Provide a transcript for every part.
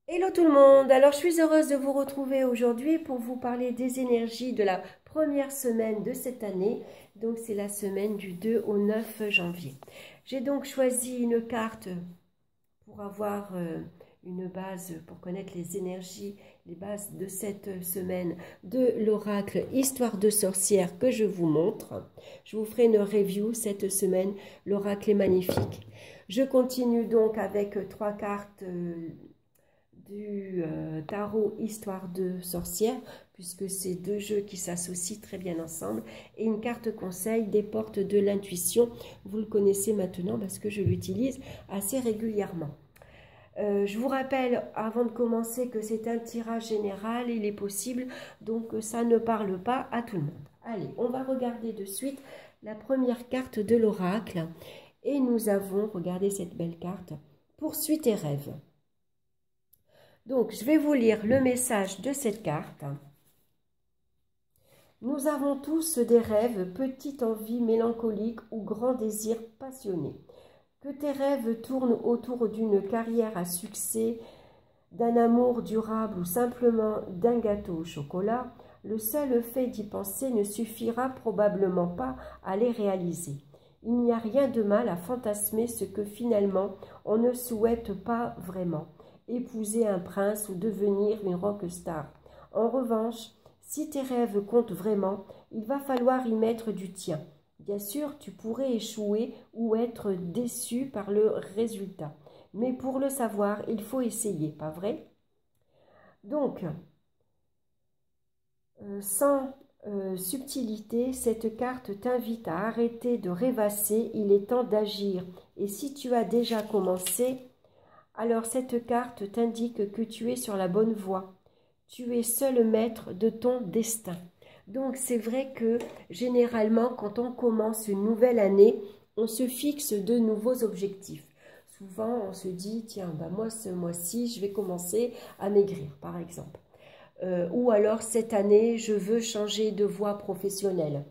Hello tout le monde, alors je suis heureuse de vous retrouver aujourd'hui pour vous parler des énergies de la première semaine de cette année, donc c'est la semaine du 2 au 9 janvier. J'ai donc choisi une carte pour avoir une base, pour connaître les énergies, les bases de cette semaine de l'oracle Histoire de sorcière que je vous montre. Je vous ferai une review cette semaine, l'oracle est magnifique. Je continue donc avec trois cartes du tarot Histoire de sorcière, puisque c'est deux jeux qui s'associent très bien ensemble, et une carte conseil des portes de l'intuition. Vous le connaissez maintenant parce que je l'utilise assez régulièrement. Je vous rappelle avant de commencer que c'est un tirage général, il est possible, donc ça ne parle pas à tout le monde. Allez, on va regarder de suite la première carte de l'oracle, et nous avons, regardez cette belle carte, poursuis tes rêves. Donc, je vais vous lire le message de cette carte. Nous avons tous des rêves, petite envie mélancolique ou grand désir passionné. Que tes rêves tournent autour d'une carrière à succès, d'un amour durable ou simplement d'un gâteau au chocolat, le seul fait d'y penser ne suffira probablement pas à les réaliser. Il n'y a rien de mal à fantasmer ce que finalement on ne souhaite pas vraiment. Épouser un prince ou devenir une rockstar. En revanche, si tes rêves comptent vraiment, il va falloir y mettre du tien. Bien sûr, tu pourrais échouer ou être déçu par le résultat. Mais pour le savoir, il faut essayer, pas vrai? Donc, sans subtilité, cette carte t'invite à arrêter de rêvasser, il est temps d'agir. Et si tu as déjà commencé, alors cette carte t'indique que tu es sur la bonne voie. Tu es seul maître de ton destin. Donc c'est vrai que généralement quand on commence une nouvelle année, on se fixe de nouveaux objectifs. Souvent on se dit, tiens, bah moi ce mois-ci, je vais commencer à maigrir par exemple. Ou alors cette année, je veux changer de voie professionnelle.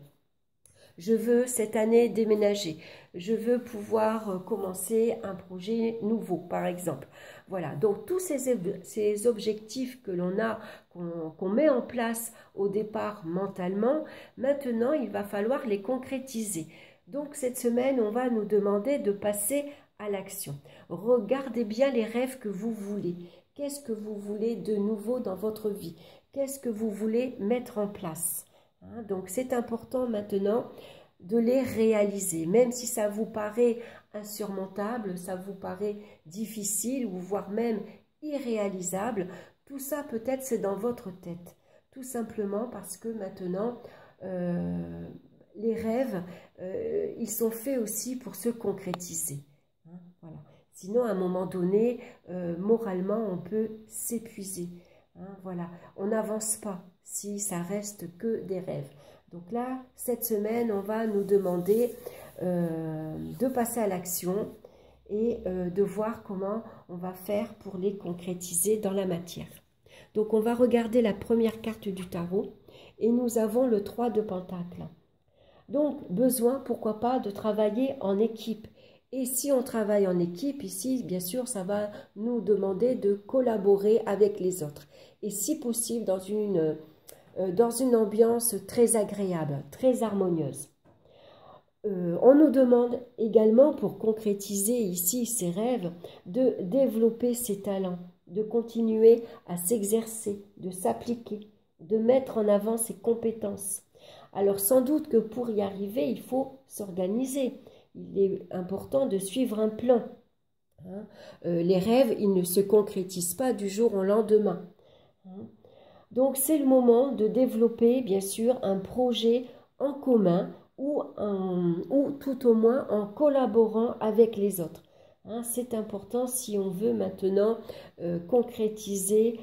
Je veux cette année déménager. Je veux pouvoir commencer un projet nouveau, par exemple. Voilà, donc tous ces objectifs que l'on a, qu'on met en place au départ mentalement, maintenant il va falloir les concrétiser. Donc cette semaine, on va nous demander de passer à l'action. Regardez bien les rêves que vous voulez. Qu'est-ce que vous voulez de nouveau dans votre vie? Qu'est-ce que vous voulez mettre en place? Donc c'est important maintenant de les réaliser, même si ça vous paraît insurmontable, ça vous paraît difficile ou voire même irréalisable, tout ça peut-être c'est dans votre tête, tout simplement parce que maintenant les rêves, ils sont faits aussi pour se concrétiser. Voilà. Sinon, à un moment donné, moralement, on peut s'épuiser. Voilà, on n'avance pas si ça reste que des rêves. Donc là, cette semaine, on va nous demander de passer à l'action et de voir comment on va faire pour les concrétiser dans la matière. Donc on va regarder la première carte du tarot et nous avons le 3 de Pentacle. Donc besoin, pourquoi pas, de travailler en équipe. Et si on travaille en équipe, ici, bien sûr, ça va nous demander de collaborer avec les autres. Et si possible, dans une ambiance très agréable, très harmonieuse. On nous demande également, pour concrétiser ici ses rêves, de développer ses talents, de continuer à s'exercer, de s'appliquer, de mettre en avant ses compétences. Alors sans doute que pour y arriver, il faut s'organiser. Il est important de suivre un plan. Les rêves, ils ne se concrétisent pas du jour au lendemain. Donc c'est le moment de développer bien sûr un projet en commun ou tout au moins en collaborant avec les autres. C'est important si on veut maintenant concrétiser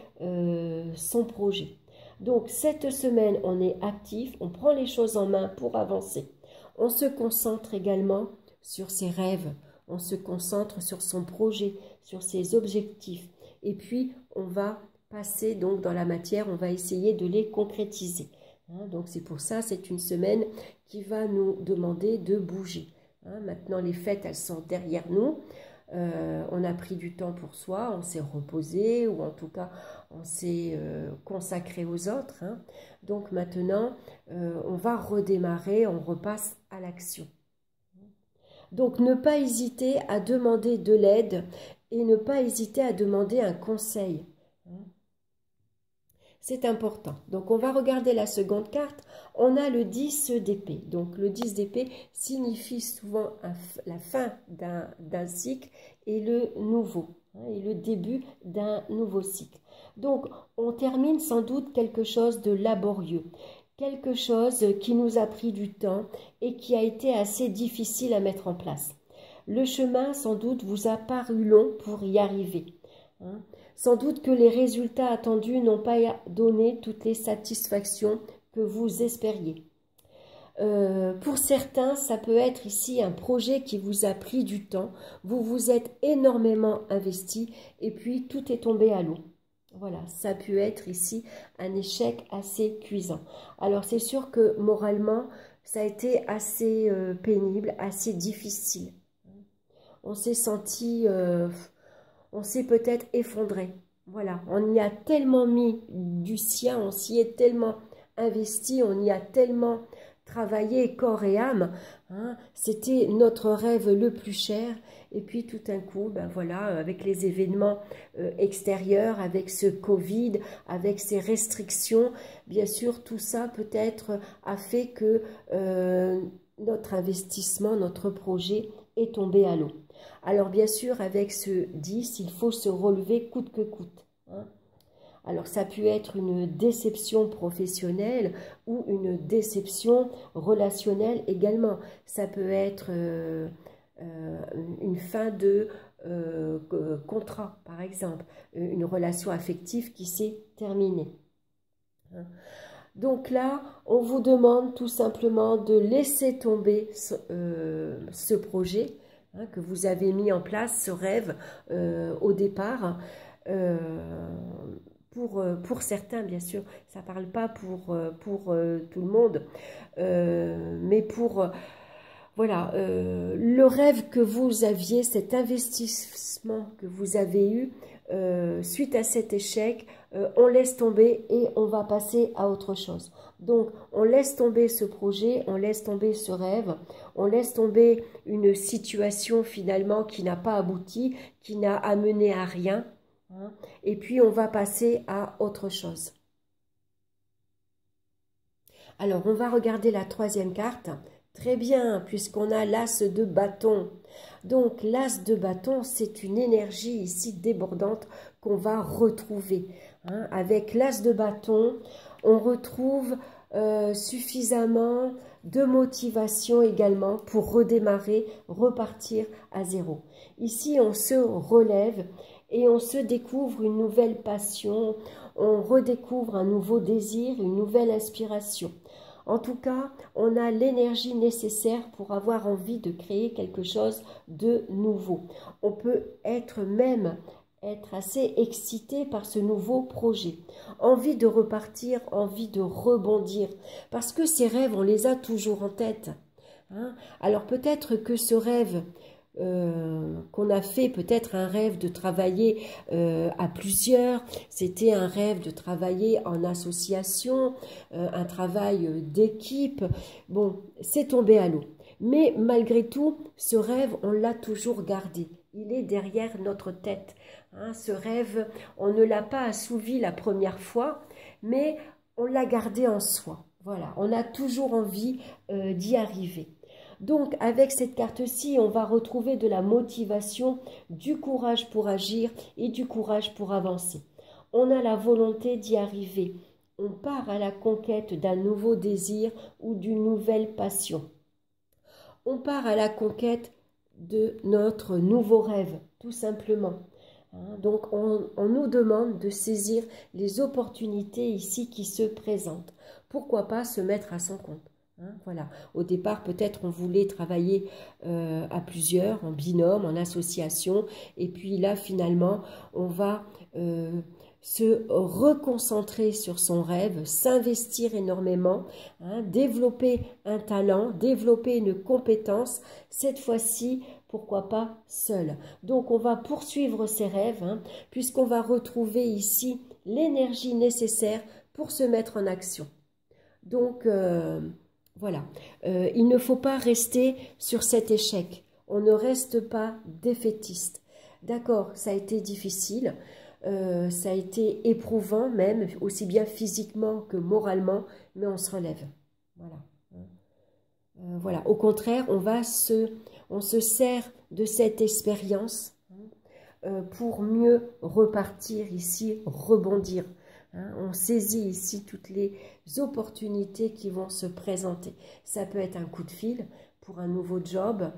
son projet. Donc cette semaine, on est actif, on prend les choses en main pour avancer. On se concentre également sur ses rêves, on se concentre sur son projet, sur ses objectifs. Et puis, on va passer donc dans la matière, on va essayer de les concrétiser. Donc c'est pour ça, c'est une semaine qui va nous demander de bouger. Maintenant, les fêtes, elles sont derrière nous. on a pris du temps pour soi, on s'est reposé ou en tout cas on s'est consacré aux autres. Hein. Donc maintenant, on va redémarrer, on repasse à l'action. Donc ne pas hésiter à demander de l'aide et ne pas hésiter à demander un conseil. C'est important. Donc on va regarder la seconde carte. On a le 10 d'épée. Donc le 10 d'épée signifie souvent la fin d'un cycle et le nouveau, et le début d'un nouveau cycle. Donc on termine sans doute quelque chose de laborieux, quelque chose qui nous a pris du temps et qui a été assez difficile à mettre en place. Le chemin sans doute vous a paru long pour y arriver. Sans doute que les résultats attendus n'ont pas donné toutes les satisfactions que vous espériez. Pour certains, ça peut être ici un projet qui vous a pris du temps, vous vous êtes énormément investi et puis tout est tombé à l'eau. Voilà, ça peut être ici un échec assez cuisant. Alors c'est sûr que moralement, ça a été assez pénible, assez difficile. On s'est senti... on s'est peut-être effondré. Voilà, on y a tellement mis du sien, on s'y est tellement investi, on y a tellement travaillé corps et âme. Hein, c'était notre rêve le plus cher. Et puis tout d'un coup, ben voilà, avec les événements extérieurs, avec ce Covid, avec ces restrictions, bien sûr, tout ça peut-être a fait que notre investissement, notre projet est tombé à l'eau. Alors bien sûr, avec ce 10, il faut se relever coûte que coûte. Hein. Alors ça peut être une déception professionnelle ou une déception relationnelle également. Ça peut être une fin de contrat, par exemple, une relation affective qui s'est terminée. Hein. Donc là, on vous demande tout simplement de laisser tomber ce projet, hein, que vous avez mis en place, ce rêve au départ. Pour certains, bien sûr, ça ne parle pas pour tout le monde, mais pour voilà, le rêve que vous aviez, cet investissement que vous avez eu suite à cet échec, on laisse tomber et on va passer à autre chose. Donc, on laisse tomber ce projet, on laisse tomber ce rêve, on laisse tomber une situation finalement qui n'a pas abouti, qui n'a amené à rien, hein, et puis on va passer à autre chose. Alors, on va regarder la troisième carte. Très bien, puisqu'on a l'as de bâton. Donc, l'as de bâton, c'est une énergie ici débordante qu'on va retrouver. Hein. Avec l'as de bâton, on retrouve suffisamment de motivation également pour redémarrer, repartir à zéro. Ici, on se relève et on se découvre une nouvelle passion, on redécouvre un nouveau désir, une nouvelle inspiration. En tout cas, on a l'énergie nécessaire pour avoir envie de créer quelque chose de nouveau. On peut être assez excité par ce nouveau projet. Envie de repartir, envie de rebondir. Parce que ces rêves, on les a toujours en tête. Hein? Alors peut-être que ce rêve qu'on a fait, peut-être un rêve de travailler à plusieurs, c'était un rêve de travailler en association, un travail d'équipe. Bon, c'est tombé à l'eau. Mais malgré tout, ce rêve, on l'a toujours gardé. Il est derrière notre tête. Hein, ce rêve, on ne l'a pas assouvi la première fois, mais on l'a gardé en soi. Voilà, on a toujours envie d'y arriver. Donc, avec cette carte-ci, on va retrouver de la motivation, du courage pour agir et du courage pour avancer. On a la volonté d'y arriver. On part à la conquête d'un nouveau désir ou d'une nouvelle passion. On part à la conquête de notre nouveau rêve, tout simplement. Donc, on nous demande de saisir les opportunités ici qui se présentent. Pourquoi pas se mettre à son compte? Voilà. Au départ, peut-être on voulait travailler à plusieurs, en binôme, en association, et puis là, finalement, on va se reconcentrer sur son rêve, s'investir énormément, hein, développer un talent, développer une compétence, cette fois-ci pourquoi pas seul. Donc on va poursuivre ces rêves, hein, puisqu'on va retrouver ici l'énergie nécessaire pour se mettre en action. Donc voilà, il ne faut pas rester sur cet échec. On ne reste pas défaitiste. D'accord, ça a été difficile, ça a été éprouvant même, aussi bien physiquement que moralement, mais on se relève. Voilà. Voilà. Au contraire, on se sert de cette expérience pour mieux repartir ici, rebondir. On saisit ici toutes les opportunités qui vont se présenter. Ça peut être un coup de fil pour un nouveau job,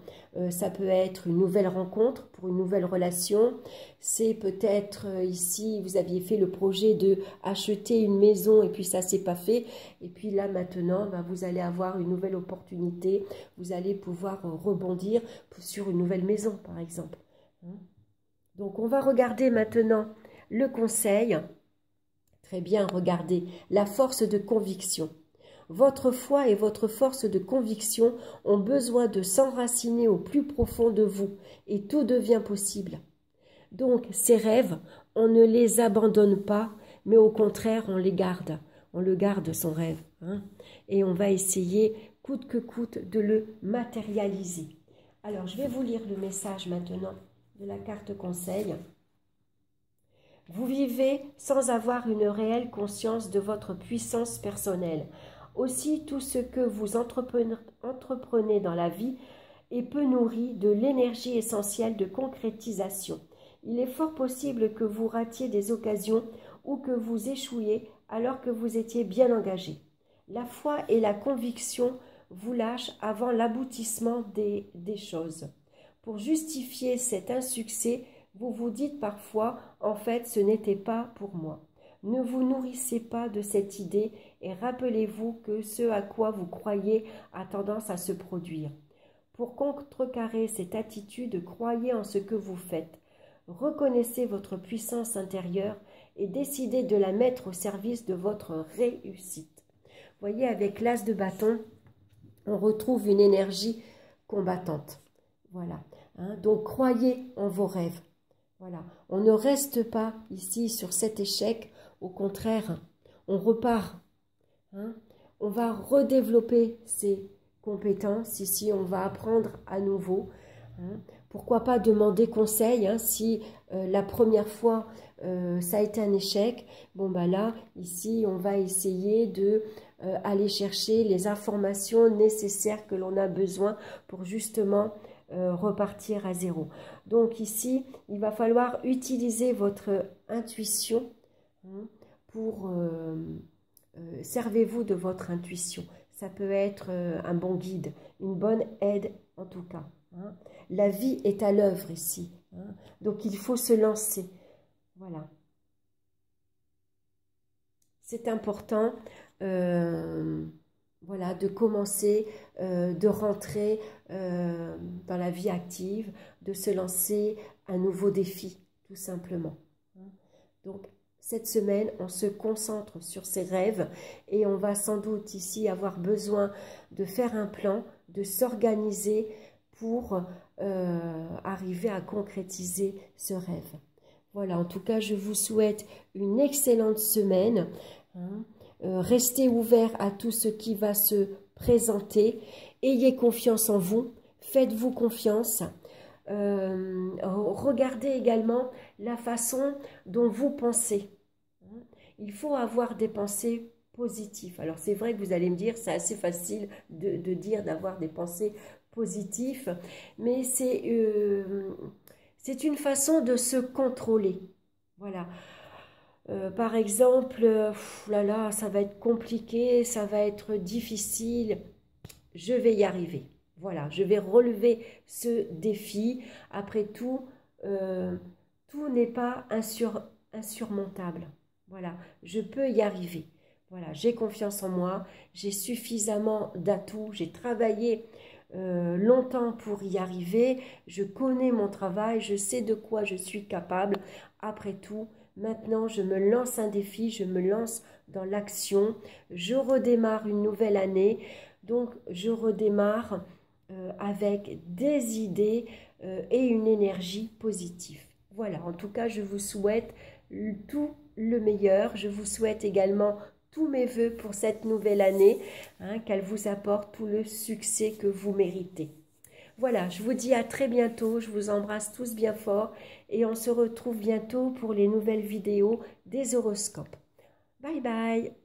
ça peut être une nouvelle rencontre pour une nouvelle relation, c'est peut-être ici, vous aviez fait le projet de acheter une maison et puis ça s'est pas fait, et puis là maintenant, vous allez avoir une nouvelle opportunité, vous allez pouvoir rebondir sur une nouvelle maison par exemple. Donc on va regarder maintenant le conseil. Très bien, regardez, la force de conviction. Votre foi et votre force de conviction ont besoin de s'enraciner au plus profond de vous et tout devient possible. Donc, ces rêves, on ne les abandonne pas, mais au contraire, on les garde. On le garde, son rêve. Et on va essayer, coûte que coûte, de le matérialiser. Alors, je vais vous lire le message maintenant de la carte conseil. Vous vivez sans avoir une réelle conscience de votre puissance personnelle. Aussi, tout ce que vous entreprenez dans la vie est peu nourri de l'énergie essentielle de concrétisation. Il est fort possible que vous ratiez des occasions ou que vous échouiez alors que vous étiez bien engagé. La foi et la conviction vous lâchent avant l'aboutissement des choses. Pour justifier cet insuccès, vous vous dites parfois « en fait, ce n'était pas pour moi ». Ne vous nourrissez pas de cette idée et rappelez-vous que ce à quoi vous croyez a tendance à se produire. Pour contrecarrer cette attitude, croyez en ce que vous faites. Reconnaissez votre puissance intérieure et décidez de la mettre au service de votre réussite. Voyez, avec l'as de bâton, on retrouve une énergie combattante. Voilà. Donc, croyez en vos rêves. Voilà. On ne reste pas ici sur cet échec. Au contraire, on repart. On va redévelopper ses compétences. Ici, on va apprendre à nouveau. Pourquoi pas demander conseil si la première fois ça a été un échec. Bon, là, ici, on va essayer de aller chercher les informations nécessaires que l'on a besoin pour justement repartir à zéro. Donc ici, il va falloir utiliser votre intuition pour servez-vous de votre intuition. Ça peut être un bon guide, une bonne aide en tout cas. La vie est à l'œuvre ici. Donc il faut se lancer. Voilà. C'est important voilà, de commencer, de rentrer dans la vie active, de se lancer un nouveau défi, tout simplement. Donc, cette semaine, on se concentre sur ses rêves et on va sans doute ici avoir besoin de faire un plan, de s'organiser pour arriver à concrétiser ce rêve. Voilà, en tout cas, je vous souhaite une excellente semaine. Restez ouverts à tout ce qui va se présenter. Ayez confiance en vous. Faites-vous confiance. Regardez également la façon dont vous pensez. Il faut avoir des pensées positives. Alors, c'est vrai que vous allez me dire, c'est assez facile de dire d'avoir des pensées positives, mais c'est une façon de se contrôler. Voilà. Par exemple, là, ça va être compliqué, ça va être difficile, je vais y arriver. Voilà, je vais relever ce défi. Après tout, tout n'est pas insurmontable. Voilà, je peux y arriver. Voilà, j'ai confiance en moi, j'ai suffisamment d'atouts, j'ai travaillé longtemps pour y arriver, je connais mon travail, je sais de quoi je suis capable. Après tout, maintenant, je me lance un défi, je me lance dans l'action, je redémarre une nouvelle année, donc je redémarre avec des idées et une énergie positive. Voilà, en tout cas, je vous souhaite tout le meilleur. Je vous souhaite également tous mes voeux pour cette nouvelle année, hein, qu'elle vous apporte tout le succès que vous méritez. Voilà, je vous dis à très bientôt, je vous embrasse tous bien fort et on se retrouve bientôt pour les nouvelles vidéos des horoscopes. Bye bye!